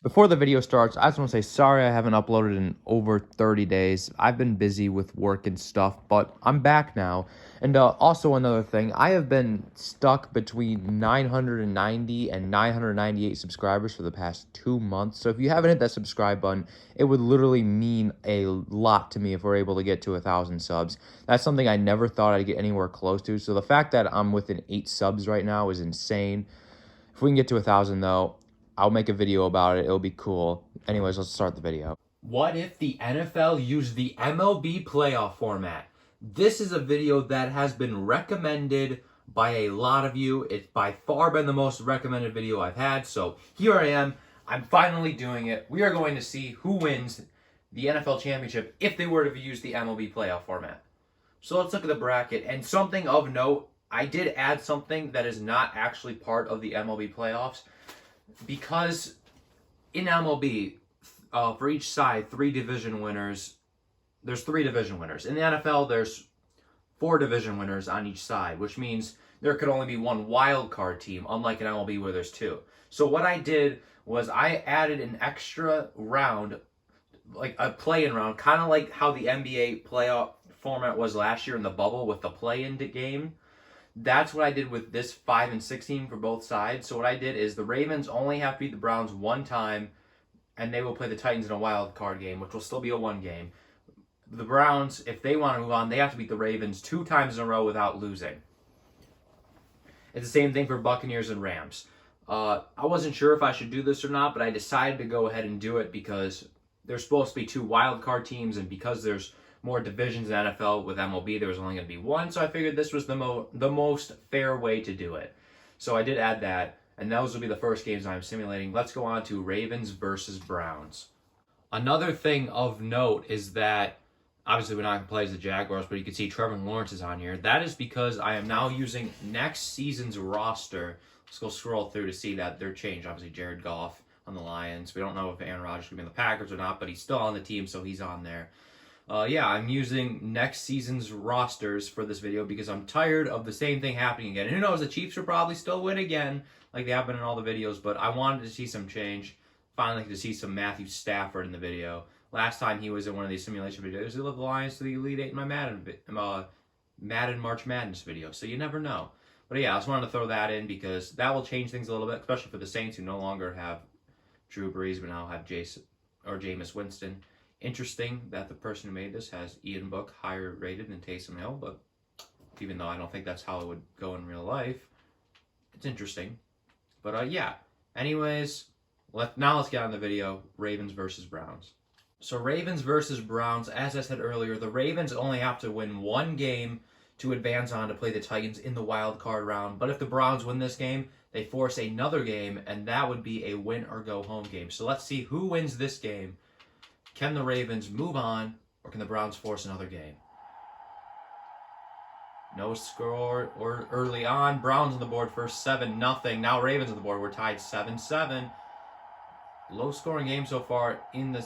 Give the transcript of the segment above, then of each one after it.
Before the video starts, I just want to say sorry I haven't uploaded in over 30 days. I've been busy with work and stuff, but I'm back now. And also another thing, I have been stuck between 990 and 998 subscribers for the past 2 months. So if you haven't hit that subscribe button, it would literally mean a lot to me if we're able to get to 1,000 subs. That's something I never thought I'd get anywhere close to. So the fact that I'm within 8 subs right now is insane. If we can get to 1,000 though, I'll make a video about it. It'll be cool. Anyways, let's start the video. What if the NFL used the MLB playoff format? This is a video that has been recommended by a lot of you. It's by far been the most recommended video I've had. So here I am. I'm finally doing it. We are going to see who wins the NFL championship if they were to use the MLB playoff format. So let's look at the bracket. And something of note, I did add something that is not actually part of the MLB playoffs. Because in MLB, for each side, there's 3 division winners. In the NFL, there's 4 division winners on each side, which means there could only be one wild card team, unlike in MLB where there's 2. So what I did was I added an extra round, like a play-in round, kind of like how the NBA playoff format was last year in the bubble with the play-in game. That's what I did with this 5 and 16 for both sides. So what I did is the Ravens only have to beat the Browns one time, and they will play the Titans in a wild card game, which will still be a 1 game. The Browns, if they want to move on, they have to beat the Ravens 2 times in a row without losing. It's the same thing for Buccaneers and Rams. I wasn't sure if I should do this or not, but I decided to go ahead and do it because there's supposed to be 2 wild card teams, and because there's more divisions in NFL with MLB, there was only going to be 1, so I figured this was the most fair way to do it. So I did add that, and those will be the first games I'm simulating. Let's go on to Ravens versus Browns. Another thing of note is that, obviously we're not going to play as the Jaguars, but you can see Trevor Lawrence is on here. That is because I am now using next season's roster. Let's go scroll through to see that they're changed. Obviously Jared Goff on the Lions. We don't know if Aaron Rodgers is going to be in the Packers or not, but he's still on the team, so he's on there. I'm using next season's rosters for this video because I'm tired of the same thing happening again. Who knows, the Chiefs will probably still win again, like they have been in all the videos, but I wanted to see some change. Finally, to see some Matthew Stafford in the video. Last time he was in one of these simulation videos, he led the Lions to the Elite 8 in my Madden March Madness video, so you never know. But yeah, I just wanted to throw that in because that will change things a little bit, especially for the Saints who no longer have Drew Brees, but now have Jameis Winston. Interesting that the person who made this has Ian Book higher rated than Taysom Hill, but even though I don't think that's how it would go in real life, it's interesting. But yeah, anyways, let's get on the video. Ravens versus Browns. So Ravens versus Browns, as I said earlier, the Ravens only have to win 1 game to advance on to play the Titans in the wild card round. But if the Browns win this game, they force another game, and that would be a win or go home game. So let's see who wins this game. Can the Ravens move on, or can the Browns force another game? No score or early on. Browns on the board first, 7-0. Now Ravens on the board. We're tied 7-7. Low-scoring game so far in the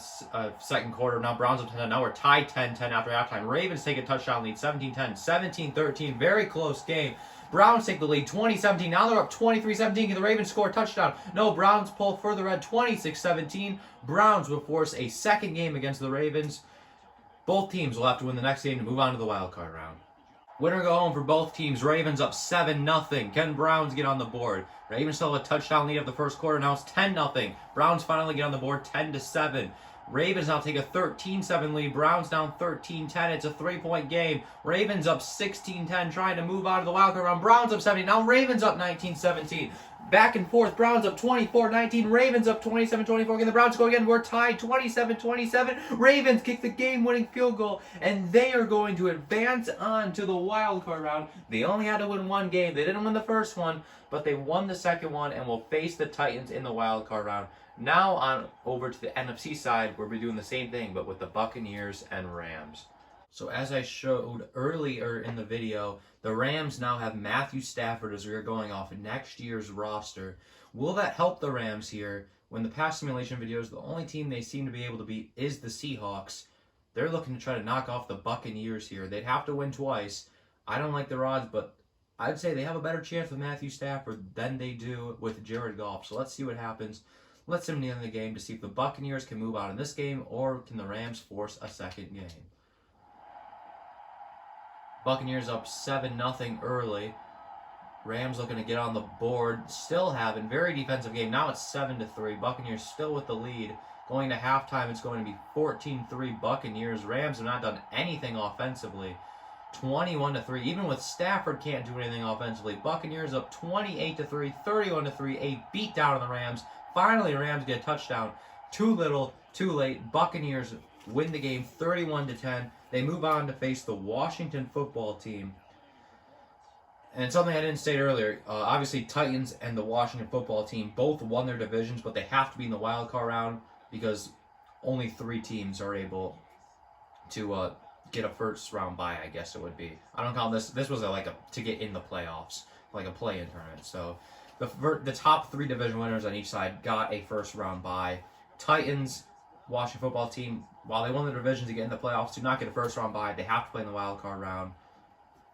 second quarter. Now Browns up 10. Now we're tied 10-10 after halftime. Ravens take a touchdown lead, 17-10, 17-13. Very close game. Browns take the lead, 20-17. Now they're up 23-17. Can the Ravens score a touchdown? No, Browns pull further ahead, 26-17. Browns will force a second game against the Ravens. Both teams will have to win the next game to move on to the wild card round. Winner go home for both teams. Ravens up 7-0. Can Browns get on the board? Ravens still have a touchdown lead of the first quarter. Now it's 10-0. Browns finally get on the board, 10-7. Ravens now take a 13-7 lead. Browns down 13-10. It's a 3-point game. Ravens up 16-10, trying to move on to the wild card round. Browns up 17. Now Ravens up 19-17. Back and forth. Browns up 24-19. Ravens up 27-24. Again, the Browns go again. We're tied 27-27. Ravens kick the game-winning field goal, and they are going to advance on to the wild card round. They only had to win 1 game. They didn't win the first one, but they won the second one and will face the Titans in the wild card round. Now on over to the NFC side, where we're doing the same thing, but with the Buccaneers and Rams. So as I showed earlier in the video, the Rams now have Matthew Stafford as we are going off next year's roster. Will that help the Rams here? When the past simulation videos, the only team they seem to be able to beat is the Seahawks. They're looking to try to knock off the Buccaneers here. They'd have to win twice. I don't like their odds, but I'd say they have a better chance with Matthew Stafford than they do with Jared Goff. So let's see what happens. Let's sim in the game to see if the Buccaneers can move out in this game or can the Rams force a second game. Buccaneers up 7-0 early. Rams looking to get on the board. Still having very defensive game. Now it's 7-3. Buccaneers still with the lead. Going to halftime, it's going to be 14-3 Buccaneers. Rams have not done anything offensively. 21-3. Even with Stafford, can't do anything offensively. Buccaneers up 28-3, 31-3. A beat down on the Rams. Finally, Rams get a touchdown. Too little, too late. Buccaneers win the game 31-10. They move on to face the Washington football team. And something I didn't state earlier, obviously Titans and the Washington football team both won their divisions, but they have to be in the wildcard round because only 3 teams are able to get a first round bye, I guess it would be. I don't count this. This was to get in the playoffs, like a play-in tournament. So the top 3 division winners on each side got a first round bye. Titans, Washington football team, while they won the division to get in the playoffs, do not get a first round bye. They have to play in the wild card round.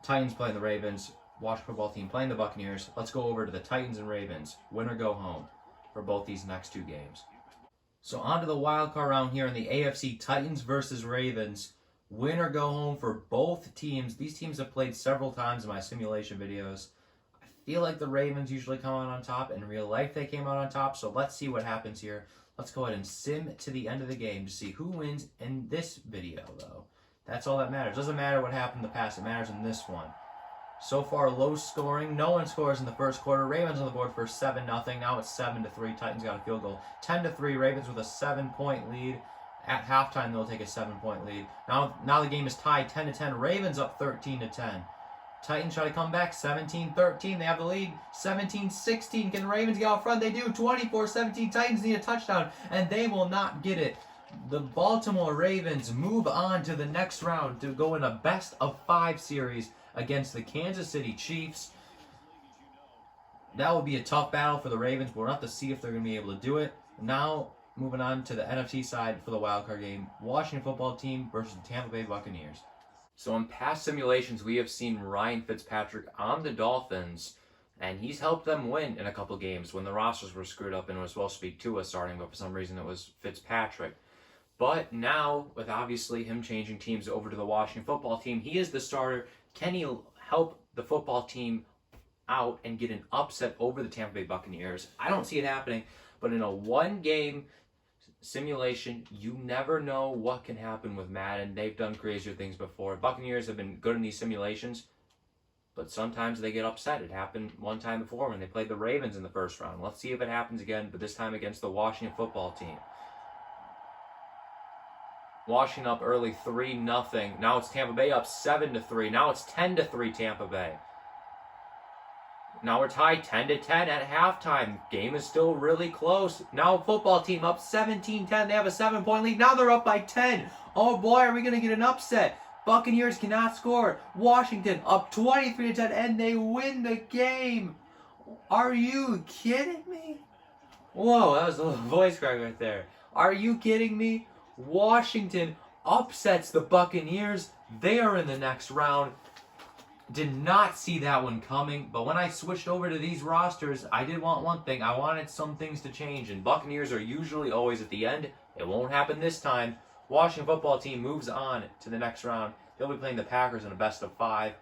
Titans playing the Ravens, Washington football team playing the Buccaneers. Let's go over to the Titans and Ravens. Win or go home for both these next 2 games. So on to the wild card round here in the AFC, Titans versus Ravens. Win or go home for both teams. These teams have played several times in my simulation videos. I feel like the Ravens usually come out on top. In real life, they came out on top. So let's see what happens here. Let's go ahead and sim to the end of the game to see who wins in this video, though. That's all that matters. Doesn't matter what happened in the past. It matters in this one. So far, low scoring. No one scores in the first quarter. Ravens on the board for 7-0. Now it's 7-3. Titans got a field goal. 10-3. Ravens with a 7-point lead. At halftime, they'll take a 7-point lead. Now the game is tied 10-10. Ravens up 13-10. Titans try to come back 17-13. They have the lead 17-16. Can the Ravens get out front? They do. 24-17. Titans need a touchdown, and they will not get it. The Baltimore Ravens move on to the next round to go in a best-of-5 series against the Kansas City Chiefs. That will be a tough battle for the Ravens. We'll have to see if they're going to be able to do it. Now, moving on to the NFC side for the wildcard game. Washington football team versus the Tampa Bay Buccaneers. So in past simulations, we have seen Ryan Fitzpatrick on the Dolphins, and he's helped them win in a couple games when the rosters were screwed up and it was supposed to be Tua starting, but for some reason it was Fitzpatrick. But now, with obviously him changing teams over to the Washington football team, he is the starter. Can he help the football team out and get an upset over the Tampa Bay Buccaneers? I don't see it happening, but in a one-game simulation, you never know what can happen with Madden. They've done crazier things before. Buccaneers have been good in these simulations, but sometimes they get upset. It happened one time before when they played the Ravens in the first round. Let's see if it happens again, but this time against the Washington football team. Washington up early 3-0. Now it's Tampa Bay up 7-3. Now it's 10-3 Tampa Bay. Now we're tied 10-10 at halftime. Game is still really close. Now football team up 17-10. They have a 7-point lead. Now they're up by 10. Oh boy, are we going to get an upset? Buccaneers cannot score. Washington up 23-10 and they win the game. Are you kidding me? Whoa, that was a little voice crack right there. Are you kidding me? Washington upsets the Buccaneers. They are in the next round. Did not see that one coming, but when I switched over to these rosters, I did want one thing. I wanted some things to change, and Buccaneers are usually always at the end. It won't happen this time. Washington football team moves on to the next round. They'll be playing the Packers in a best-of-5.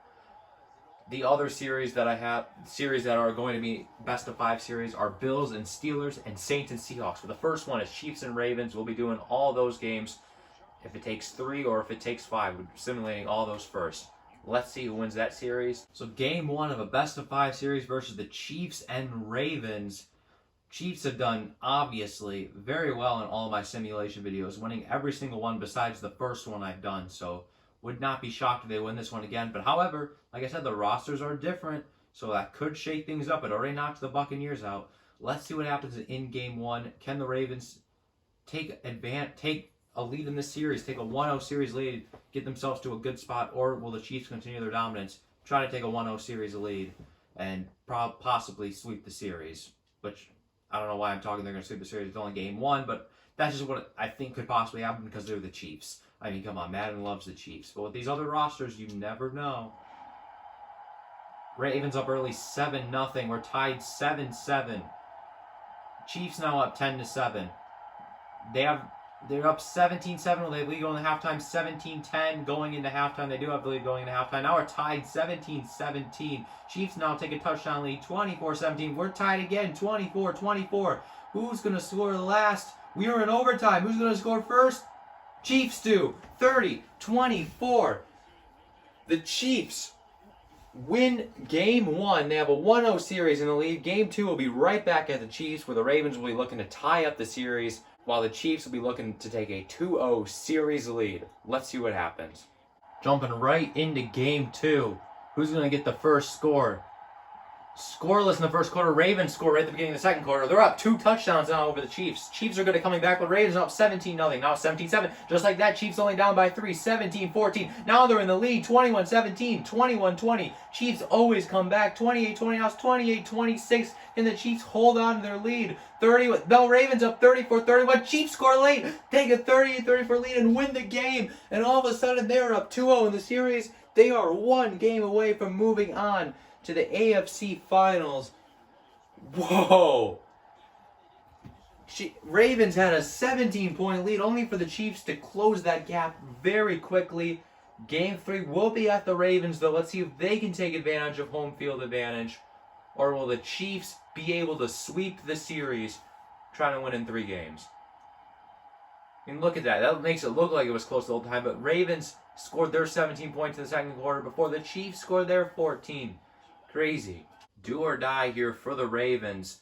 The other series that are going to be best-of-5 series are Bills and Steelers and Saints and Seahawks. But the first one is Chiefs and Ravens. We'll be doing all those games. If it takes 3 or if it takes 5, we're simulating all those first. Let's see who wins that series. So game 1 of a best-of-5 series versus the Chiefs and Ravens. Chiefs have done, obviously, very well in all of my simulation videos, winning every single one besides the first one I've done. So would not be shocked if they win this one again. But however, like I said, the rosters are different, so that could shake things up. It already knocked the Buccaneers out. Let's see what happens in game 1. Can the Ravens take a lead in this series, take a 1-0 series lead, get themselves to a good spot, or will the Chiefs continue their dominance, try to take a 1-0 series lead, and possibly sweep the series? Which, I don't know why I'm talking they're going to sweep the series. It's only game 1, but that's just what I think could possibly happen because they're the Chiefs. I mean, come on, Madden loves the Chiefs. But with these other rosters, you never know. Ravens up early 7-0. We're tied 7-7. Chiefs now up 10-7. They're up 17-7 when they lead going into halftime, 17-10 going into halftime. They do have the lead going into halftime. Now we're tied 17-17. Chiefs now take a touchdown lead, 24-17. We're tied again, 24-24. Who's going to score last? We are in overtime. Who's going to score first? Chiefs do. 30-24. The Chiefs win game 1. They have a 1-0 series in the lead. Game 2 will be right back at the Chiefs, where the Ravens will be looking to tie up the series, while the Chiefs will be looking to take a 2-0 series lead. Let's see what happens. Jumping right into game 2. Who's going to get the first score? Scoreless in the first quarter. Ravens score right at the beginning of the second quarter. They're up 2 touchdowns now over the Chiefs. Chiefs are good at coming back, but Ravens are up 17-0. Now 17-7. Just like that, Chiefs only down by 3. 17-14. Now they're in the lead. 21-17. 21-20. Chiefs always come back. 28-20. Now it's 28-26. And the Chiefs hold on to their lead. 30. Bell Ravens up 34-31. Chiefs score late. Take a 38-34 lead and win the game. And all of a sudden, they're up 2-0 in the series. They are 1 game away from moving on to the AFC Finals. Whoa! Ravens had a 17-point lead, only for the Chiefs to close that gap very quickly. Game 3 will be at the Ravens, though. Let's see if they can take advantage of home field advantage. Or will the Chiefs be able to sweep the series, trying to win in 3 games? I mean, look at that. That makes it look like it was close the whole time, but Ravens scored their 17 points in the second quarter before the Chiefs scored their 14. Crazy. Do or die here for the Ravens.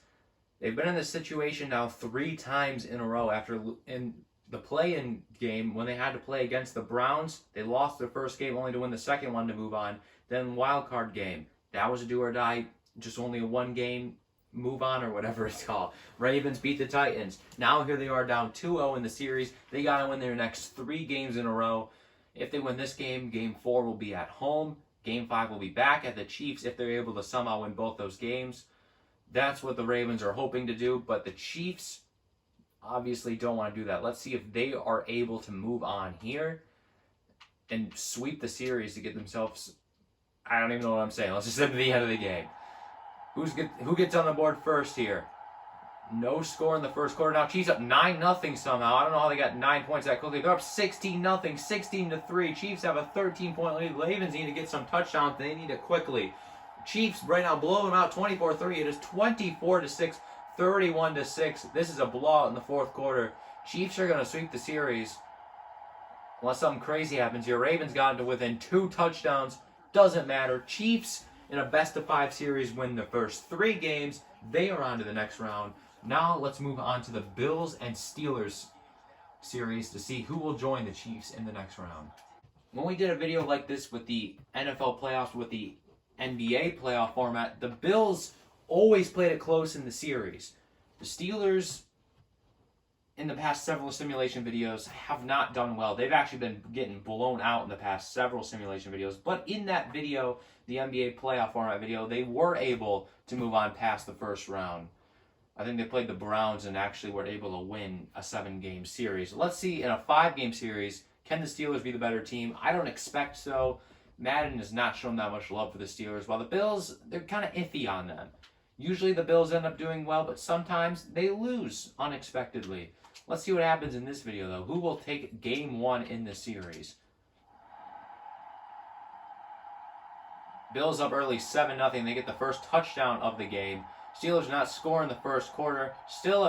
They've been in this situation now 3 times in a row. After in the play-in game, when they had to play against the Browns, they lost their first game only to win the second one to move on. Then wildcard game, that was a do or die, just only a 1-game move on or whatever it's called. Ravens beat the Titans. Now here they are down 2-0 in the series. They got to win their next 3 games in a row. If they win this game, game 4 will be at home. Game 5 will be back at the Chiefs if they're able to somehow win both those games. That's what the Ravens are hoping to do, but the Chiefs obviously don't want to do that. Let's see if they are able to move on here and sweep the series to get themselves... I don't even know what I'm saying. Let's just get to the end of the game. Who gets on the board first here? No score in the first quarter. Now Chiefs up 9-0 somehow. I don't know how they got 9 points that quickly. They're up 16-0, 16-3. Chiefs have a 13-point lead. Ravens need to get some touchdowns. They need it quickly. Chiefs right now blow them out 24-3. It is 24-6, 31-6. This is a blowout in the fourth quarter. Chiefs are going to sweep the series unless something crazy happens here. Ravens got into within 2 touchdowns. Doesn't matter. Chiefs in a best-of-5 series win the first 3 games. They are on to the next round. Now let's move on to the Bills and Steelers series to see who will join the Chiefs in the next round. When we did a video like this with the NFL playoffs, with the NBA playoff format, the Bills always played it close in the series. The Steelers, in the past several simulation videos, have not done well. They've actually been getting blown out in the past several simulation videos. But in that video, the NBA playoff format video, they were able to move on past the first round. I think they played the Browns and actually were able to win a 7-game series. Let's see, in a 5-game series, can the Steelers be the better team? I don't expect so. Madden has not shown that much love for the Steelers, while the Bills, they're kind of iffy on them. Usually the Bills end up doing well, but sometimes they lose unexpectedly. Let's see what happens in this video, though. Who will take game 1 in the series? Bills up early, 7-0. They get the first touchdown of the game. Steelers not score in the first quarter. Still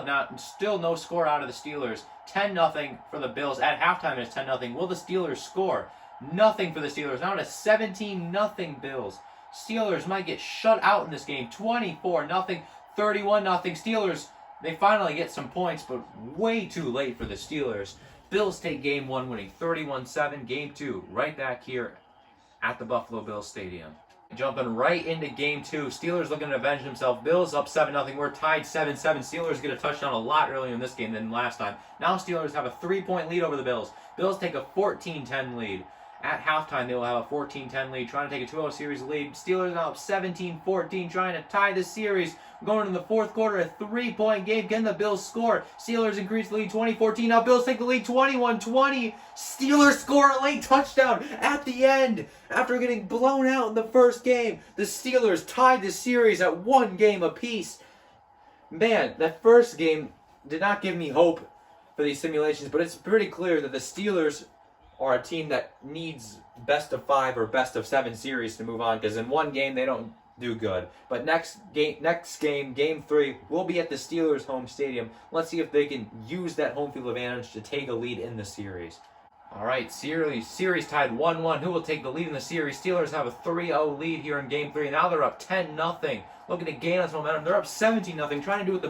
no score out of the Steelers. 10-0 for the Bills. At halftime, it's 10-0. Will the Steelers score? Nothing for the Steelers. Now it's 17-0 Bills. Steelers might get shut out in this game. 24-0, 31-0. Steelers, they finally get some points, but way too late for the Steelers. Bills take game 1, winning 31-7. Game 2, right back here at the Buffalo Bills Stadium. Jumping right into game 2. Steelers looking to avenge themselves. Bills up 7-0. We're tied 7-7. Steelers get a touchdown a lot earlier in this game than last time. Now Steelers have a 3-point lead over the Bills. Bills take a 14-10 lead. At halftime, they will have a 14-10 lead, trying to take a 2-0 series lead. Steelers now up 17-14, trying to tie the series. Going into the fourth quarter, a 3-point game. Can the Bills score? Steelers increase the lead 20-14. Now Bills take the lead 21-20. Steelers score a late touchdown at the end. After getting blown out in the first game, the Steelers tied the series at 1 game apiece. Man, that first game did not give me hope for these simulations, but it's pretty clear that the Steelers are a team that needs best of 5 or best of 7 series to move on, because in one game they don't do good. But next game, game 3, we'll be at the Steelers' home stadium. Let's see if they can use that home field advantage to take a lead in the series. All right, series tied 1-1. Who will take the lead in the series? Steelers have a 3-0 lead here in Game 3. Now they're up 10-0. Looking to gain on some momentum. They're up 17-0. Trying to do what the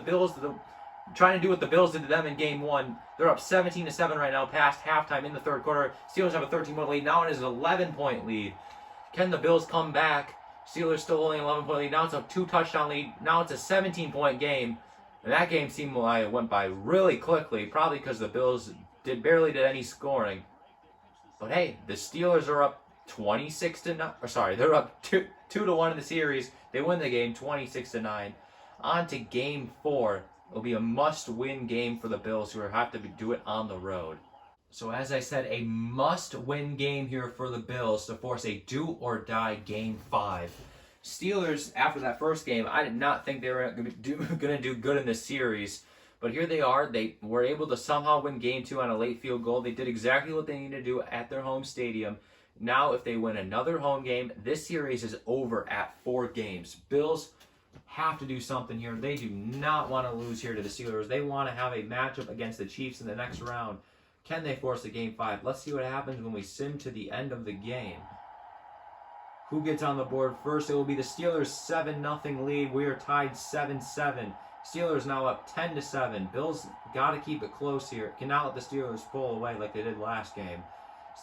Bills did to them in Game 1. They're up 17-7 right now, past halftime in the third quarter. Steelers have a 13-point lead. Now it is an 11-point lead. Can the Bills come back? Steelers still holding an 11-point lead. Now it's a 2-touchdown lead. Now it's a 17-point game. And that game seemed like it went by really quickly, probably because the Bills barely did any scoring. But hey, the Steelers are up 26-9. They're up 2-1 in the series. They win the game 26-9. On to Game 4. It'll be a must-win game for the Bills, who have to do it on the road. So as I said, a must-win game here for the Bills to force a do-or-die Game 5. Steelers, after that first game, I did not think they were going to do good in this series. But here they are. They were able to somehow win Game 2 on a late field goal. They did exactly what they needed to do at their home stadium. Now, if they win another home game, this series is over at 4 games. Bills have to do something here. They do not want to lose here to the Steelers. They want to have a matchup against the Chiefs in the next round. Can they force a Game 5? Let's see what happens when we sim to the end of the game. Who gets on the board first? It will be the Steelers' 7-0 lead. We are tied 7-7. Steelers now up 10-7. Bills got to keep it close here. Cannot let the Steelers pull away like they did last game.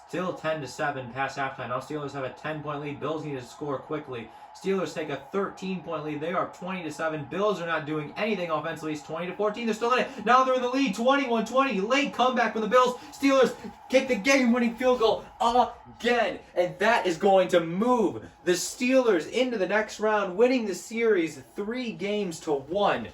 Still 10-7 past halftime. Now Steelers have a 10-point lead. Bills need to score quickly. Steelers take a 13-point lead. They are up 20-7. Bills are not doing anything offensively. It's 20-14. They're still in it. Now they're in the lead. 21-20. Late comeback from the Bills. Steelers kick the game-winning field goal again. And that is going to move the Steelers into the next round, winning the series 3-1.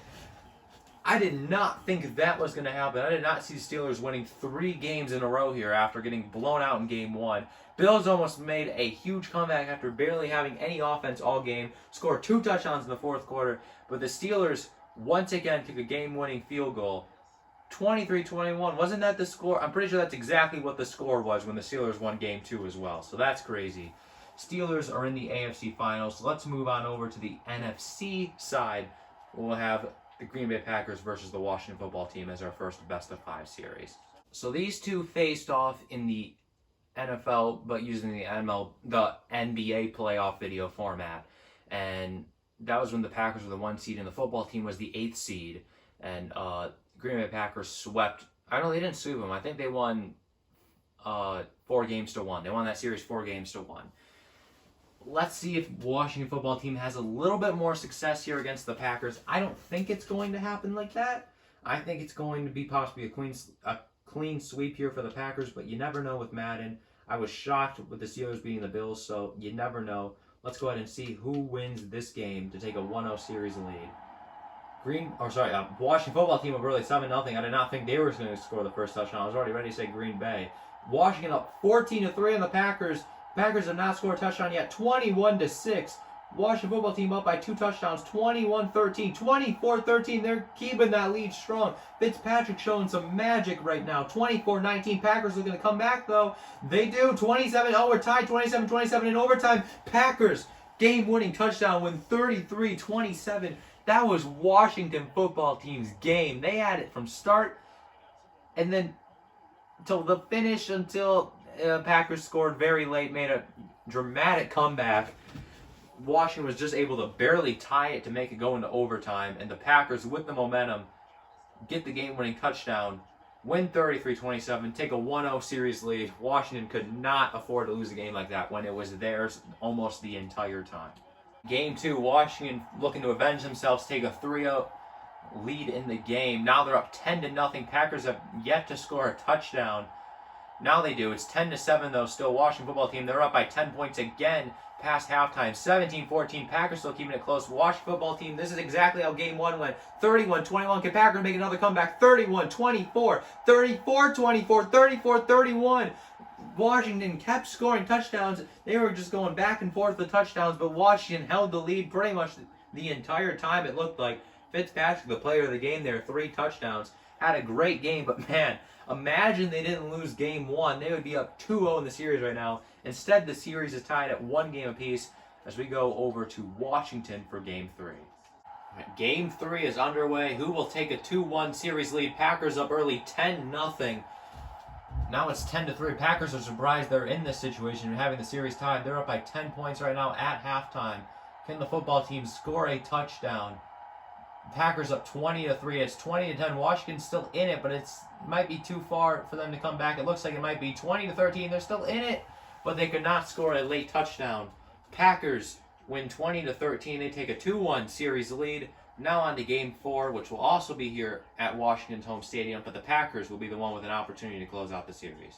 I did not think that was going to happen. I did not see the Steelers winning 3 games in a row here after getting blown out in Game 1. Bills almost made a huge comeback after barely having any offense all game. Scored 2 touchdowns in the fourth quarter. But the Steelers, once again, kick a game-winning field goal. 23-21. Wasn't that the score? I'm pretty sure that's exactly what the score was when the Steelers won Game 2 as well. So that's crazy. Steelers are in the AFC Finals. So let's move on over to the NFC side. We'll have the Green Bay Packers versus the Washington Football Team as our first best-of-5 series. So these two faced off in the NFL, but using the NBA playoff video format. And that was when the Packers were the 1 seed and the football team was the 8th seed. And Green Bay Packers swept. I know they didn't sweep them. I think they won 4-1. They won that series 4-1. Let's see if Washington Football Team has a little bit more success here against the Packers. I don't think it's going to happen like that. I think it's going to be possibly a clean sweep here for the Packers, but you never know with Madden. I was shocked with the Steelers beating the Bills, so you never know. Let's go ahead and see who wins this game to take a 1-0 series lead. Washington Football Team up early 7-0. I did not think they were going to score the first touchdown. I was already ready to say Green Bay. Washington up 14-3 on the Packers. Packers have not scored a touchdown yet. 21-6. Washington Football Team up by 2 touchdowns. 21-13. 24-13. They're keeping that lead strong. Fitzpatrick showing some magic right now. 24-19. Packers are going to come back, though. They do. 27. Oh, we're tied. 27-27 in overtime. Packers game-winning touchdown win 33-27. That was Washington Football Team's game. They had it from start and then till the finish, until Packers scored very late, made a dramatic comeback. Washington was just able to barely tie it to make it go into overtime, and the Packers, with the momentum, get the game-winning touchdown, win 33-27, take a 1-0 series lead. Washington could not afford to lose a game like that when it was theirs almost the entire time. Game 2, Washington looking to avenge themselves, take a 3-0 lead in the game. Now they're up 10-0. Packers have yet to score a touchdown. Now they do. It's 10-7 though. Still Washington Football Team. They're up by 10 points again past halftime. 17-14. Packers still keeping it close. Washington Football Team. This is exactly how Game 1 went. 31-21. Can Packers make another comeback? 31-24. 34-24. 34-31. Washington kept scoring touchdowns. They were just going back and forth with touchdowns, but Washington held the lead pretty much the entire time, it looked like. Fitzpatrick, the player of the game there, 3 touchdowns. Had a great game, but man, imagine they didn't lose game 1. They would be up 2-0 in the series right now. Instead, the series is tied at 1 game apiece as we go over to Washington for game 3. Game 3 is underway. Who will take a 2-1 series lead? Packers up early, 10-0. Now it's 10-3. Packers are surprised they're in this situation and having the series tied. They're up by 10 points right now at halftime. Can the football team score a touchdown? Packers up 20-3. It's 20-10. Washington's still in it, but it might be too far for them to come back. It looks like it might be 20-13. They're still in it, but they could not score a late touchdown. Packers win 20-13. They take a 2-1 series lead. Now on to game 4, which will also be here at Washington's home stadium, but the Packers will be the one with an opportunity to close out the series.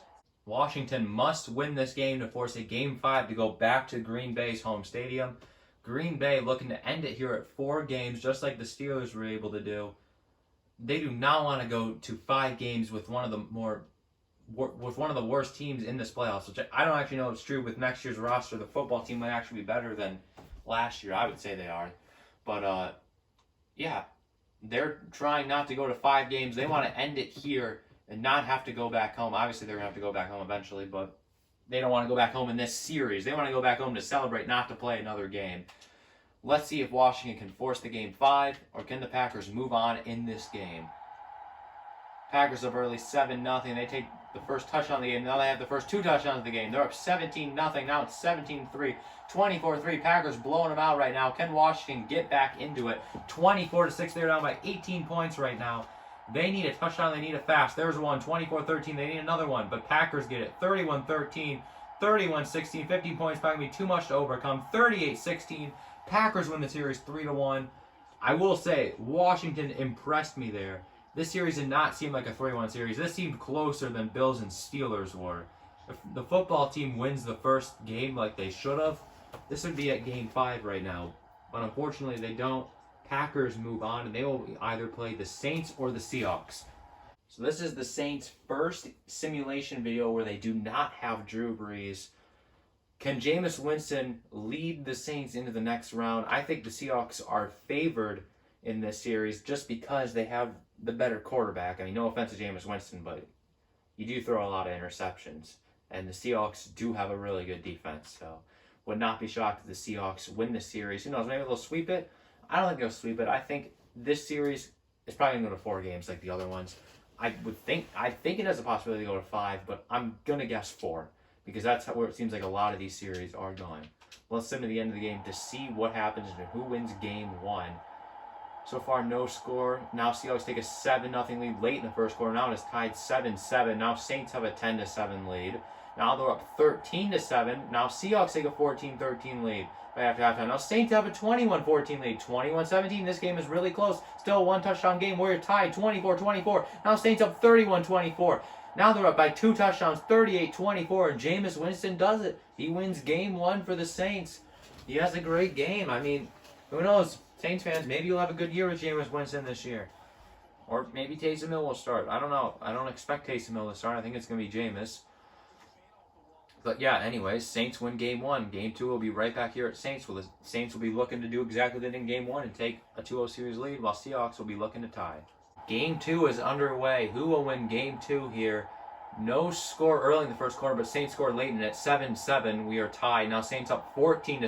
Washington must win this game to force a game 5 to go back to Green Bay's home stadium. Green Bay looking to end it here at 4 games, just like the Steelers were able to do. They do not want to go to 5 games with one of the worst teams in this playoffs, which I don't actually know if it's true. With next year's roster, the football team might actually be better than last year. I would say they are. But, yeah, they're trying not to go to 5 games. They want to end it here and not have to go back home. Obviously, they're going to have to go back home eventually, but they don't want to go back home in this series. They want to go back home to celebrate, not to play another game. Let's see if Washington can force the game 5, or can the Packers move on in this game. Packers up early, 7-0. They take the first touchdown of the game. Now they have the first 2 touchdowns of the game. They're up 17-0. Now it's 17-3. 24-3. Packers blowing them out right now. Can Washington get back into it? 24-6. They're down by 18 points right now. They need a touchdown. They need it fast. There's one. 24-13. They need another one. But Packers get it. 31-13. 31-16. 15 points. Probably be too much to overcome. 38-16. Packers win the series 3-1. I will say, Washington impressed me there. This series did not seem like a 3-1 series. This seemed closer than Bills and Steelers were. If the football team wins the first game like they should have, this would be at game 5 right now. But unfortunately, they don't. Packers move on, and they will either play the Saints or the Seahawks. So this is the Saints' first simulation video where they do not have Drew Brees. Can Jameis Winston lead the Saints into the next round? I think the Seahawks are favored in this series just because they have the better quarterback. I mean, no offense to Jameis Winston, but you do throw a lot of interceptions. And the Seahawks do have a really good defense. So would not be shocked if the Seahawks win the series. Who knows, maybe they'll sweep it. I don't think they'll sweep it. I think this series is probably going to go to 4 games like the other ones. I think it has a possibility to go to 5, but I'm going to guess 4 because that's where it seems like a lot of these series are going. Let's send to the end of the game to see what happens and who wins game 1. So far, no score. Now Seahawks take a 7-0 lead late in the first quarter. Now it is tied 7-7. Now Saints have a 10-7 lead. Now they're up 13-7. Now Seahawks take a 14-13 lead right after halftime. Now Saints have a 21-14 lead. 21-17. This game is really close. Still a 1 touchdown game. We're tied 24-24. Now Saints up 31-24. Now they're up by 2 touchdowns, 38-24. And Jameis Winston does it. He wins game 1 for the Saints. He has a great game. I mean, who knows? Saints fans, maybe you'll have a good year with Jameis Winston this year. Or maybe Taysom Hill will start. I don't know. I don't expect Taysom Hill to start. I think it's going to be Jameis. But yeah, anyways, Saints win game 1. Game 2 will be right back here at Saints. Well, the Saints will be looking to do exactly what they did in game 1 and take a 2-0 series lead, while Seahawks will be looking to tie. Game 2 is underway. Who will win game 2 here? No score early in the first quarter, but Saints scored late, and at 7-7, we are tied. Now Saints up 14-7.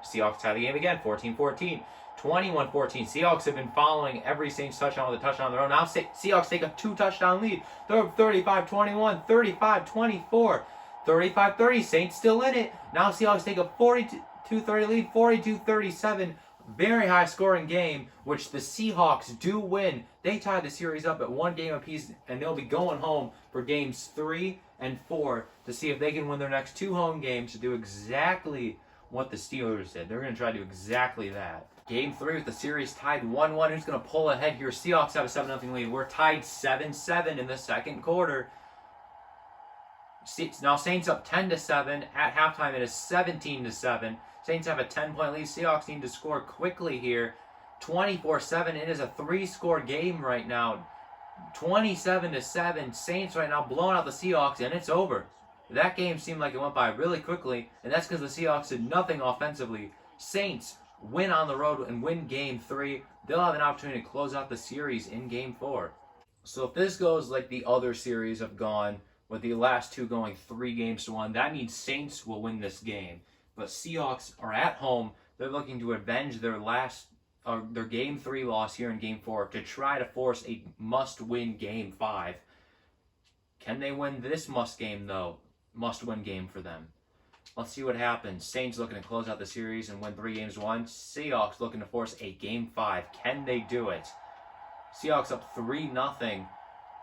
Seahawks tie the game again, 14-14. 21-14. Seahawks have been following every Saints touchdown with a touchdown of their own. Now Seahawks take a 2-touchdown lead. They're up 35-21, 35-24, 35-30. Saints still in it. Now Seahawks take a 42-30 lead, 42-37. Very high scoring game, which the Seahawks do win. They tie the series up at 1 game apiece, and they'll be going home for games 3 and 4 to see if they can win their next 2 home games to do exactly what the Steelers did. They're going to try to do exactly that. Game 3 with the series tied 1-1. Who's going to pull ahead here? Seahawks have a 7-0 lead. We're tied 7-7 in the second quarter. Now Saints up 10-7. At halftime, it is 17-7. Saints have a 10-point lead. Seahawks need to score quickly here. 24-7. It is a 3-score game right now. 27-7. Saints right now blowing out the Seahawks, and it's over. That game seemed like it went by really quickly, and that's because the Seahawks did nothing offensively. Saints win on the road and win Game 3, they'll have an opportunity to close out the series in Game 4. So if this goes like the other series have gone, with the last two going 3-1, that means Saints will win this game. But Seahawks are at home. They're looking to avenge their Game 3 loss here in Game 4 to try to force a must-win Game 5. Can they win this must-win game for them? Let's see what happens. Saints looking to close out the series and win 3-1. Seahawks looking to force a Game 5. Can they do it? Seahawks up 3-0.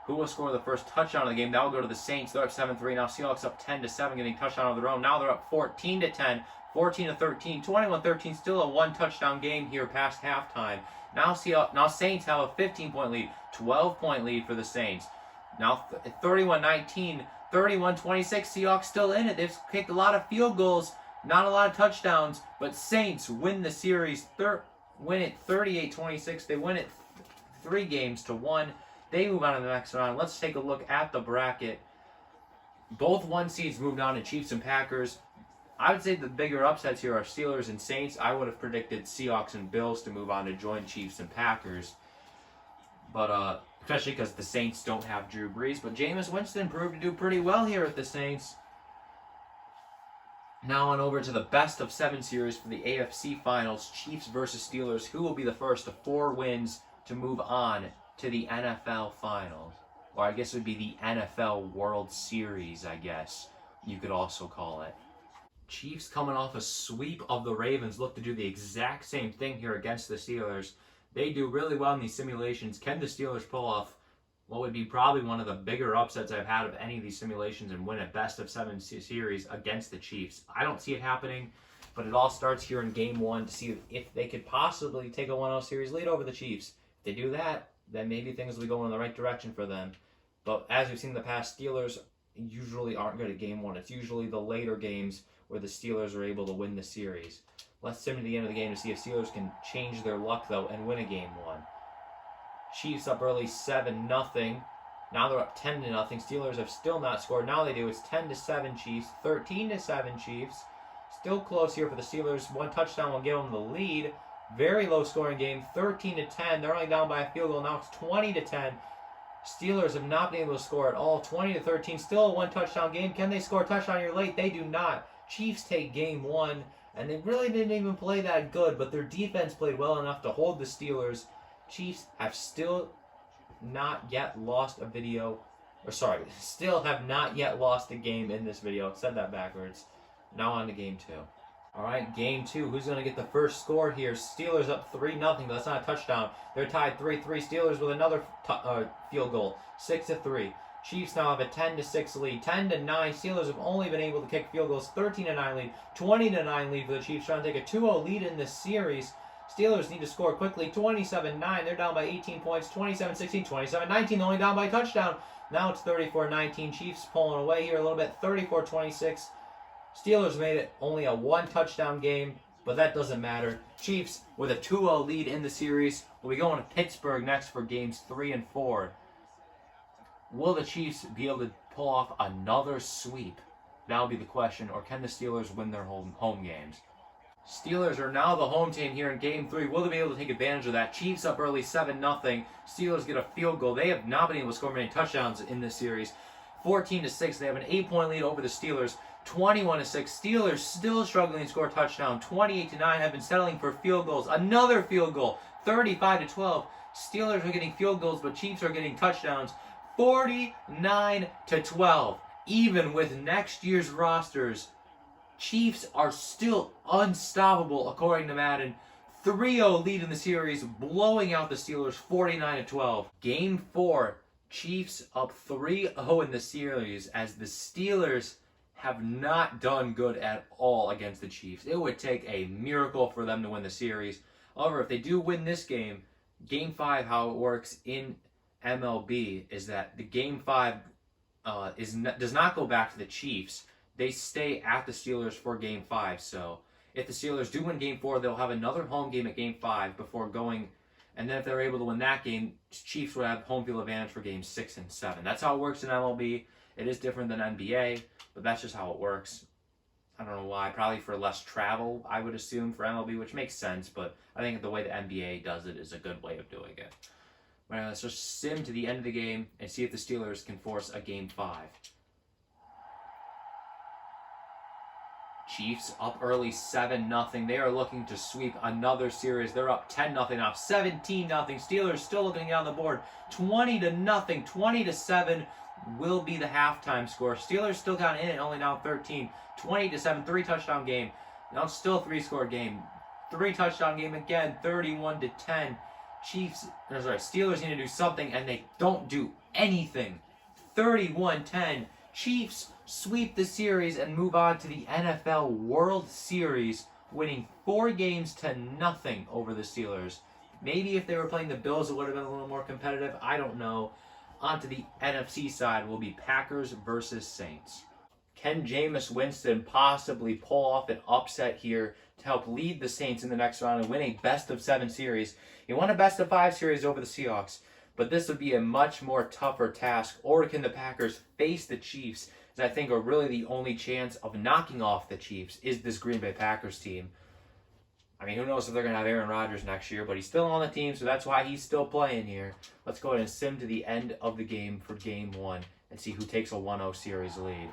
Who will score the first touchdown of the game? That will go to the Saints. They're up 7-3. Now Seahawks up 10-7, getting touchdown of their own. Now they're up 14-10, 14-13, 21-13. Still a one-touchdown game here past halftime. Now Saints have a 15-point lead, 12-point lead for the Saints. Now 31-19, 31-26. Seahawks still in it. They've kicked a lot of field goals, not a lot of touchdowns, but Saints win the series. Win it 38-26. They win it 3-1. They move on to the next round. Let's take a look at the bracket. Both 1 seeds moved on to Chiefs and Packers. I would say the bigger upsets here are Steelers and Saints. I would have predicted Seahawks and Bills to move on to join Chiefs and Packers. But especially because the Saints don't have Drew Brees. But Jameis Winston proved to do pretty well here at the Saints. Now on over to the best of 7 series for the AFC Finals. Chiefs versus Steelers. Who will be the first of 4 wins to move on to the NFL Finals? Or I guess it would be the NFL World Series, I guess you could also call it. Chiefs coming off a sweep of the Ravens look to do the exact same thing here against the Steelers. They do really well in these simulations. Can the Steelers pull off what would be probably one of the bigger upsets I've had of any of these simulations and win a best of 7 series against the Chiefs? I don't see it happening, but it all starts here in Game 1 to see if they could possibly take a 1-0 series lead over the Chiefs. If they do that, then maybe things will be going in the right direction for them. But as we've seen in the past, Steelers usually aren't good at Game 1. It's usually the later games where the Steelers are able to win the series. Let's sim to the end of the game to see if Steelers can change their luck, though, and win a Game 1. Chiefs up early 7-0. Now they're up 10-0. Steelers have still not scored. Now they do. It's 10-7 Chiefs, 13-7 Chiefs. Still close here for the Steelers. 1 touchdown will give them the lead. Very low scoring game, 13-10. They're only down by a field goal. Now it's 20-10. Steelers have not been able to score at all. 20-13. Still a 1 touchdown game. Can they score a touchdown here late? They do not. Chiefs take Game 1, and they really didn't even play that good, but their defense played well enough to hold the Steelers. Chiefs have still not yet lost a still have not yet lost a game in this video. I said that backwards. Now on to Game 2. All right, Game 2. Who's going to get the first score here? Steelers up 3-0, but that's not a touchdown. They're tied 3-3. Steelers with another field goal, 6-3. Chiefs now have a 10-6 lead, 10-9. Steelers have only been able to kick field goals, 13-9 lead, 20-9 lead for the Chiefs, trying to take a 2-0 lead in this series. Steelers need to score quickly, 27-9. They're down by 18 points, 27-16, 27-19, only down by a touchdown. Now it's 34-19. Chiefs pulling away here a little bit, 34-26. Steelers made it only a 1 touchdown game, but that doesn't matter. Chiefs with a 2-0 lead in the series. We'll be going to Pittsburgh next for Games 3 and 4. Will the Chiefs be able to pull off another sweep? That'll be the question. Or can the Steelers win their home games? Steelers are now the home team here in Game 3. Will they be able to take advantage of that? Chiefs up early 7-0. Steelers get a field goal. They have not been able to score many touchdowns in this series. 14-6. They have an 8-point lead over the Steelers. 21-6. Steelers still struggling to score a touchdown. 28-9. Have been settling for field goals. Another field goal. 35-12. Steelers are getting field goals, but Chiefs are getting touchdowns. 49-12. Even with next year's rosters, Chiefs are still unstoppable according to Madden. 3-0 lead in the series, blowing out the Steelers 49-12. Game 4, Chiefs up 3-0 in the series as the Steelers have not done good at all against the Chiefs. It would take a miracle for them to win the series. However, if they do win this game, Game 5, how it works in MLB is that the Game 5 does not go back to the Chiefs. They stay at the Steelers for Game 5. So if the Steelers do win Game 4, they'll have another home game at Game 5 before going. And then if they're able to win that game, Chiefs would have home field advantage for Games 6 and 7. That's how it works in MLB. It is different than NBA, but that's just how it works. I don't know why. Probably for less travel, I would assume, for MLB, which makes sense. But I think the way the NBA does it is a good way of doing it. Well, let's just sim to the end of the game and see if the Steelers can force a Game 5. Chiefs up early 7-0. They are looking to sweep another series. They're up 10-0 now, 17-0. Steelers still looking down the board. 20-0, 20-7 will be the halftime score. Steelers still got in it, only now 13. 20-7, 3-touchdown game. Now it's still a 3-score game. 3-touchdown game again, 31-10. Steelers need to do something, and they don't do anything. 31-10. Chiefs sweep the series and move on to the NFL World Series, winning 4-0 over the Steelers. Maybe if they were playing the Bills, it would have been a little more competitive. I don't know. On to the NFC side will be Packers versus Saints. Can Jameis Winston possibly pull off an upset here to help lead the Saints in the next round and win a best-of-7 series? He won a best-of-5 series over the Seahawks, but this would be a much more tougher task. Or can the Packers face the Chiefs, as I think are really the only chance of knocking off the Chiefs is this Green Bay Packers team. I mean, who knows if they're going to have Aaron Rodgers next year, but he's still on the team, so that's why he's still playing here. Let's go ahead and sim to the end of the game for Game 1 and see who takes a 1-0 series lead.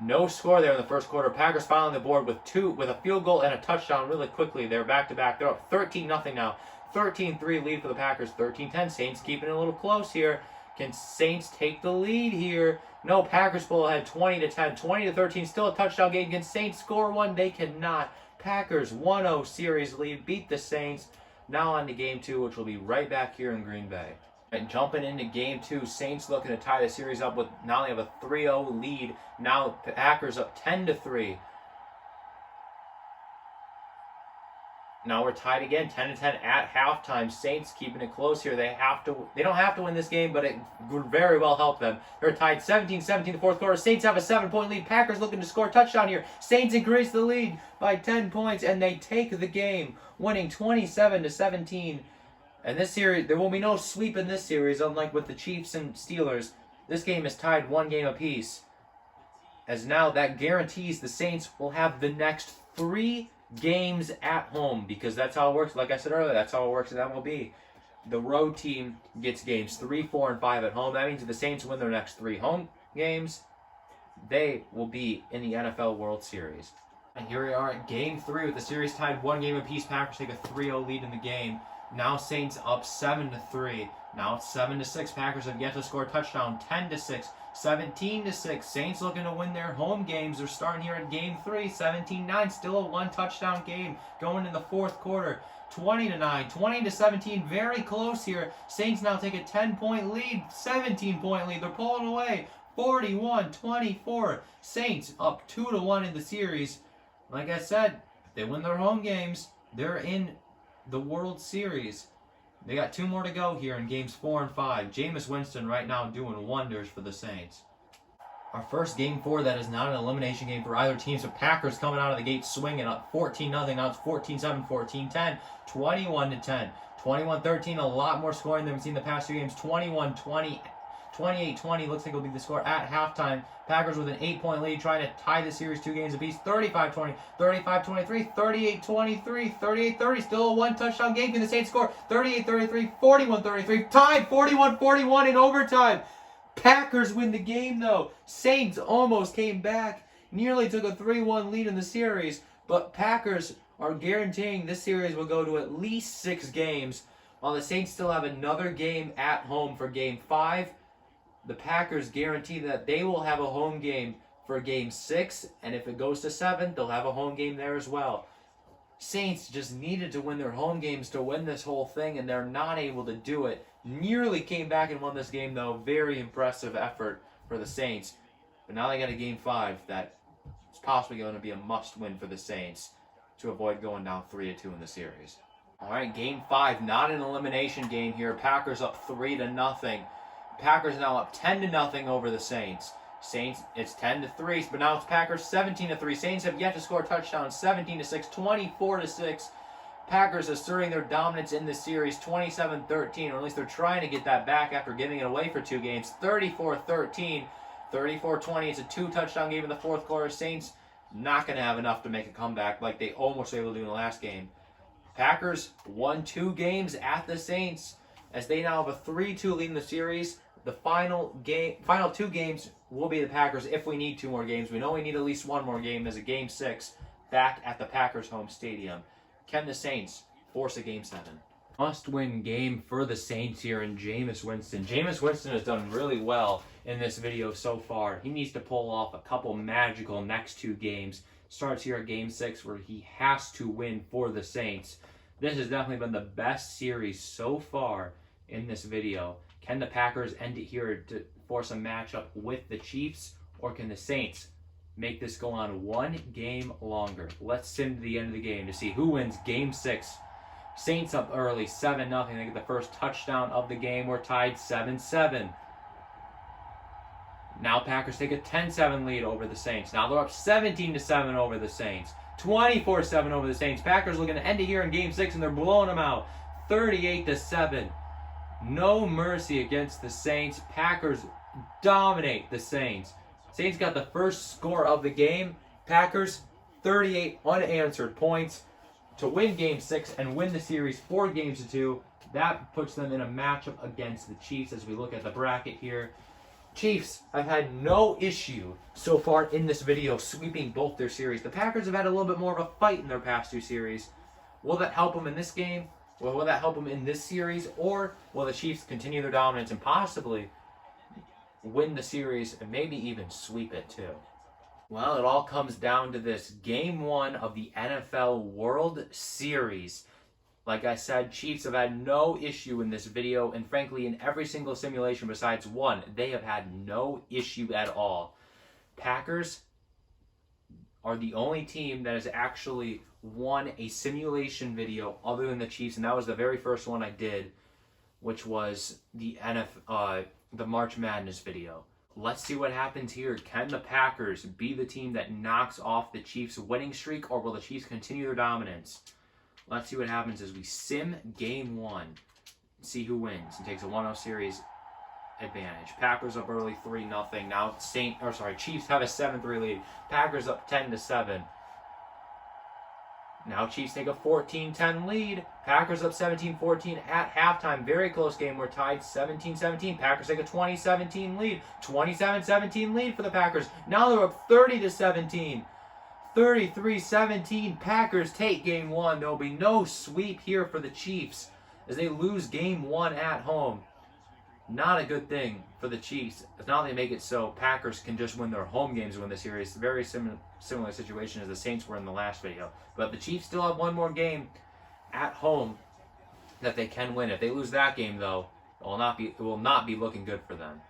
No score there in the first quarter. Packers finally on the board with a field goal and a touchdown really quickly. They're back-to-back. They're up 13-0 now. 13-3 lead for the Packers. 13-10. Saints keeping it a little close here. Can Saints take the lead here? No, Packers pull ahead 20-10. 20-13. Still a touchdown game. Can Saints score one? They cannot. Packers 1-0 series lead. Beat the Saints. Now on to Game 2, which will be right back here in Green Bay. And jumping into Game 2, Saints looking to tie the series up with now they have a 3-0 lead. Now Packers up 10-3. Now we're tied again, 10-10 at halftime. Saints keeping it close here. They don't have to win this game, but it would very well help them. They're tied 17-17 the fourth quarter. Saints have a 7-point lead. Packers looking to score a touchdown here. Saints increase the lead by 10 points, and they take the game, winning 27-17. And this series, there will be no sweep in this series, unlike with the Chiefs and Steelers. This game is tied 1 game apiece. As now that guarantees the Saints will have the next 3 games at home, because that's how it works. Like I said earlier, that's how it works in MLB. The road team gets games 3, 4, and 5 at home. That means if the Saints win their next 3 home games, they will be in the NFL World Series. And here we are at Game 3 with the series tied 1 game apiece. Packers take a 3-0 lead in the game. Now Saints up 7-3. Now it's 7-6. Packers have yet to score a touchdown. 10-6. 17-6. Saints looking to win their home games. They're starting here at Game 3. 17-9. Still a 1-touchdown game going in the fourth quarter. 20-9. 20-17. Very close here. Saints now take a 10-point lead. 17-point lead. They're pulling away. 41-24. Saints up 2-1 in the series. Like I said, if they win their home games, they're in the World Series. They got 2 more to go here in Games 4 and 5. Jameis Winston right now doing wonders for the Saints. Our first Game 4 that is not an elimination game for either team. So Packers coming out of the gate swinging up 14-0. Now it's 14-7, 14-10, 21-10, 21-13. A lot more scoring than we've seen the past 2 games. 21-20. 28-20 looks like it'll be the score at halftime. Packers with an 8-point lead trying to tie the series 2 games apiece. 35-20, 35-23, 38-23, 38-30. Still a 1-touchdown game. Can the Saints score? 38-33, 41-33. Tied 41-41 in overtime. Packers win the game though. Saints almost came back. Nearly took a 3-1 lead in the series. But Packers are guaranteeing this series will go to at least 6 games. While the Saints still have another game at home for Game 5. The Packers guarantee that they will have a home game for Game 6, and if it goes to 7, they'll have a home game there as well. Saints just needed to win their home games to win this whole thing, and they're not able to do it. Nearly came back and won this game, though. Very impressive effort for the Saints. But now they got a Game 5 that is possibly going to be a must-win for the Saints to avoid going down 3-2 in the series. All right, Game 5, not an elimination game here. Packers up 3-0. Packers now up 10-0 over the Saints. Saints, it's 10-3, but now it's Packers 17-3. Saints have yet to score a touchdown. 17-6, 24-6. Packers asserting their dominance in the series, 27-13, or at least they're trying to get that back after giving it away for 2 games. 34-13. 34-20. It's a 2-touchdown game in the fourth quarter. Saints not going to have enough to make a comeback like they almost were able to do in the last game. Packers won 2 games at the Saints as they now have a 3-2 lead in the series. The final 2 games will be the Packers if we need 2 more games. We know we need at least 1 more game. There's a Game 6 back at the Packers' home stadium. Can the Saints force a Game 7? Must-win game for the Saints here in Jameis Winston. Jameis Winston has done really well in this video so far. He needs to pull off a couple magical next 2 games. Starts here at Game 6 where he has to win for the Saints. This has definitely been the best series so far in this video. Can the Packers end it here to force a matchup with the Chiefs, or can the Saints make this go on 1 game longer? Let's sim to the end of the game to see who wins Game 6. Saints up early, 7-0. They get the first touchdown of the game. We're tied 7-7. Now Packers take a 10-7 lead over the Saints. Now they're up 17-7 over the Saints. 24-7 over the Saints. Packers looking to end it here in Game 6, and they're blowing them out. 38-7. No mercy against the Saints. Packers dominate the Saints. Saints got the first score of the game. Packers, 38 unanswered points to win Game 6 and win the series 4-2. That puts them in a matchup against the Chiefs as we look at the bracket here. Chiefs have had no issue so far in this video sweeping both their series. The Packers have had a little bit more of a fight in their past 2 series. Will that help them in this game? Will that help them in this series? Or will the Chiefs continue their dominance and possibly win the series and maybe even sweep it too? Well, it all comes down to this. Game 1 of the NFL World Series. Like I said, Chiefs have had no issue in this video, and frankly, in every single simulation besides one, they have had no issue at all. Packers are the only team that has actually won a simulation video other than the Chiefs, and that was the very first one I did, which was the March Madness video. Let's see what happens here. Can the Packers be the team that knocks off the Chiefs' winning streak, or will the Chiefs continue their dominance? Let's see what happens as we sim Game 1. See who wins and takes a 1-0 series advantage. Packers up early 3-0. Now Chiefs have a 7-3 lead. Packers up 10-7. Now Chiefs take a 14-10 lead. Packers up 17-14 at halftime. Very close game. We're tied 17-17. Packers take a 20-17 lead. 27-17 lead for the Packers. Now they're up 30-17. 33-17. Packers take Game 1. There will be no sweep here for the Chiefs as they lose Game 1 at home. Not a good thing for the Chiefs. Now they make it so Packers can just win their home games to win the series. Very similar situation as the Saints were in the last video. But the Chiefs still have one more game at home that they can win. If they lose that game, though, it will not be looking good for them.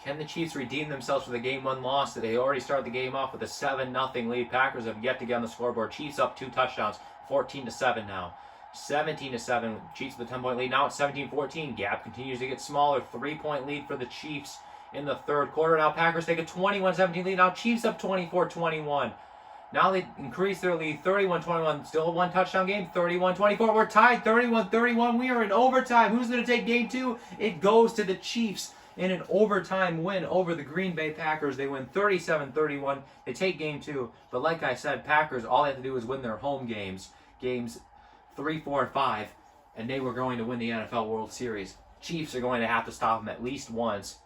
Can the Chiefs redeem themselves for the Game 1 loss? They already started the game off with a 7-0 lead. Packers have yet to get on the scoreboard. Chiefs up 2 touchdowns, 14-7 now. 17-7, Chiefs with a 10-point lead. Now it's 17-14. Gap continues to get smaller. 3-point lead for the Chiefs in the third quarter. Now Packers take a 21-17 lead. Now Chiefs up 24-21. Now they increase their lead. 31-21. Still a 1 touchdown game. 31-24. We're tied. 31-31. We are in overtime. Who's going to take Game 2? It goes to the Chiefs in an overtime win over the Green Bay Packers. They win 37-31. They take Game 2. But like I said, Packers, all they have to do is win their home games. Games 3, 4, and 5, and they were going to win the NFL World Series. Chiefs are going to have to stop them at least once.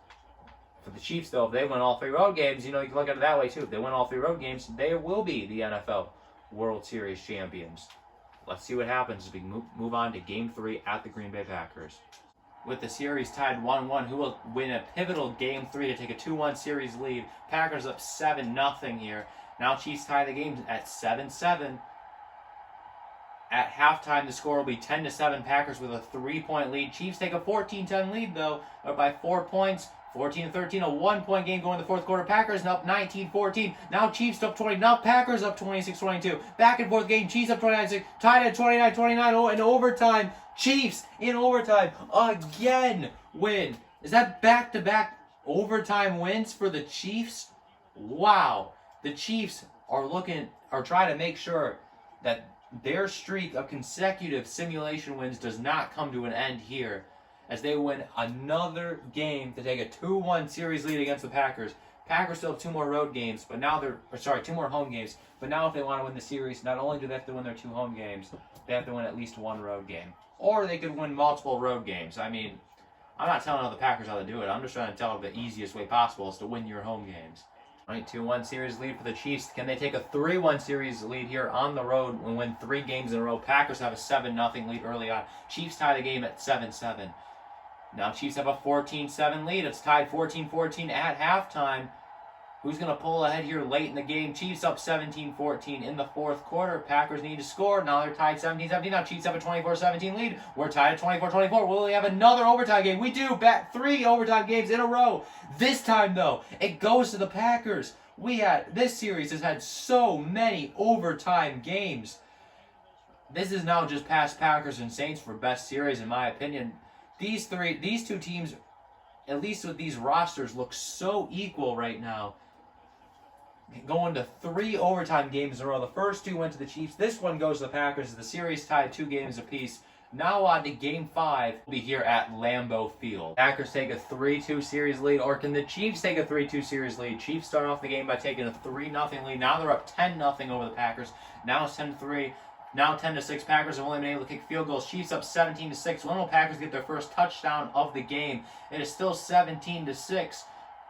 For the Chiefs, though, if they win all 3 road games, you can look at it that way, too. If they win all 3 road games, they will be the NFL World Series champions. Let's see what happens as we move on to Game 3 at the Green Bay Packers. With the series tied 1-1, who will win a pivotal Game 3 to take a 2-1 series lead? Packers up 7-0 here. Now Chiefs tie the game at 7-7. At halftime, the score will be 10-7. Packers with a 3-point lead. Chiefs take a 14-10 lead, though, by 4 points. 14-13, a 1-point game going in the fourth quarter. Packers up 19-14. Now Chiefs up 20. Now Packers up 26-22. Back and forth game. Chiefs up 29-6. Tied at 29-29. Oh, in overtime. Chiefs in overtime again win. Is that back-to-back overtime wins for the Chiefs? Wow. The Chiefs are trying to make sure that their streak of consecutive simulation wins does not come to an end here as they win another game to take a 2-1 series lead against the Packers. Packers still have 2 more road games, but now 2 more home games. But now if they want to win the series, not only do they have to win their 2 home games, they have to win at least 1 road game. Or they could win multiple road games. I mean, I'm not telling the Packers how to do it. I'm just trying to tell them the easiest way possible is to win your home games. All right, 2-1 series lead for the Chiefs. Can they take a 3-1 series lead here on the road and win 3 games in a row? Packers have a 7-0 lead early on. Chiefs tie the game at 7-7. Now Chiefs have a 14-7 lead. It's tied 14-14 at halftime. Who's going to pull ahead here late in the game? Chiefs up 17-14 in the 4th quarter. Packers need to score. Now they're tied 17-17. Now Chiefs have a 24-17 lead. We're tied at 24-24. Will we have another overtime game? We do. 3 overtime games in a row. This time, though, it goes to the Packers. This series has had so many overtime games. This is now just past Packers and Saints for best series, in my opinion. These 2 teams, at least with these rosters, look so equal right now. Going to 3 overtime games in a row. The first 2 went to the Chiefs. This one goes to the Packers. The series tied 2 games apiece. Now on to Game 5. We'll be here at Lambeau Field. Packers take a 3-2 series lead, or can the Chiefs take a 3-2 series lead? Chiefs start off the game by taking a 3-0 lead. Now they're up 10-0 over the Packers. Now it's 10-3. Now 10-6. Packers have only been able to kick field goals. Chiefs up 17-6. When will Packers get their first touchdown of the game? It is still 17-6.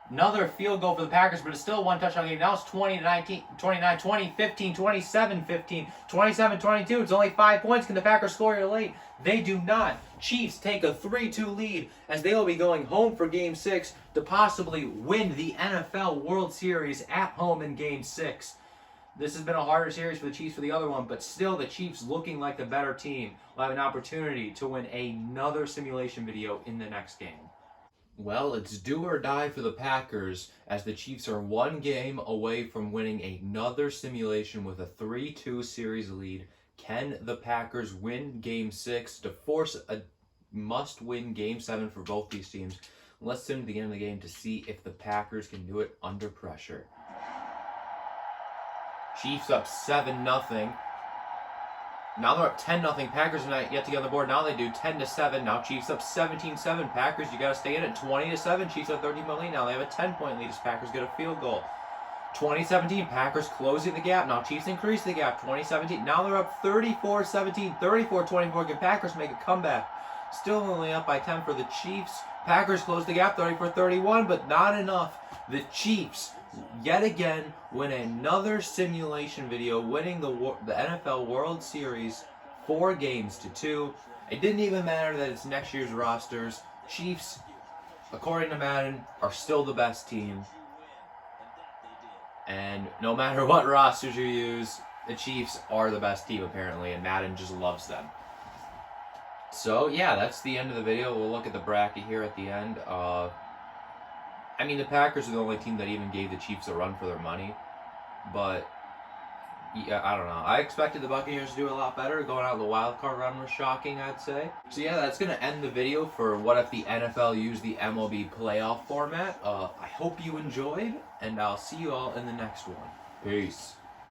Another field goal for the Packers, but it's still 1 touchdown game. Now it's 20-19, 29, 20-15, 27-15, 27-22. It's only 5 points. Can the Packers score here late? They do not. Chiefs take a 3-2 lead as they will be going home for Game 6 to possibly win the NFL World Series at home in Game 6. This has been a harder series for the Chiefs for the other one, but still the Chiefs looking like the better team will have an opportunity to win another simulation video in the next game. Well, it's do or die for the Packers as the Chiefs are 1 game away from winning another simulation with a 3-2 series lead. Can the Packers win Game 6 to force a must-win Game 7 for both these teams? Let's tune to the end of the game to see if the Packers can do it under pressure. Chiefs up 7-0. Now they're up 10-0. Packers are not yet to get on the board. Now they do 10-7. Now Chiefs up 17-7. Packers, you got to stay in it. 20-7. Chiefs have 13-point lead. Now they have a 10-point lead as Packers get a field goal. 20-17. Packers closing the gap. Now Chiefs increase the gap. 20-17. Now they're up 34-17. 34-24. Can Packers make a comeback? Still only up by 10 for the Chiefs. Packers close the gap. 34-31, but not enough. The Chiefs yet again win another simulation video, winning the NFL World Series 4-2. It didn't even matter that it's next year's rosters. Chiefs, according to Madden, are still the best team. And no matter what rosters you use, the Chiefs are the best team apparently, and Madden just loves them. So yeah, that's the end of the video. We'll look at the bracket here at the end. I mean, the Packers are the only team that even gave the Chiefs a run for their money. But, yeah, I don't know. I expected the Buccaneers to do a lot better. Going out the Wildcard Round was shocking, I'd say. So, yeah, that's going to end the video for what if the NFL used the MLB playoff format. I hope you enjoyed, and I'll see you all in the next one. Peace.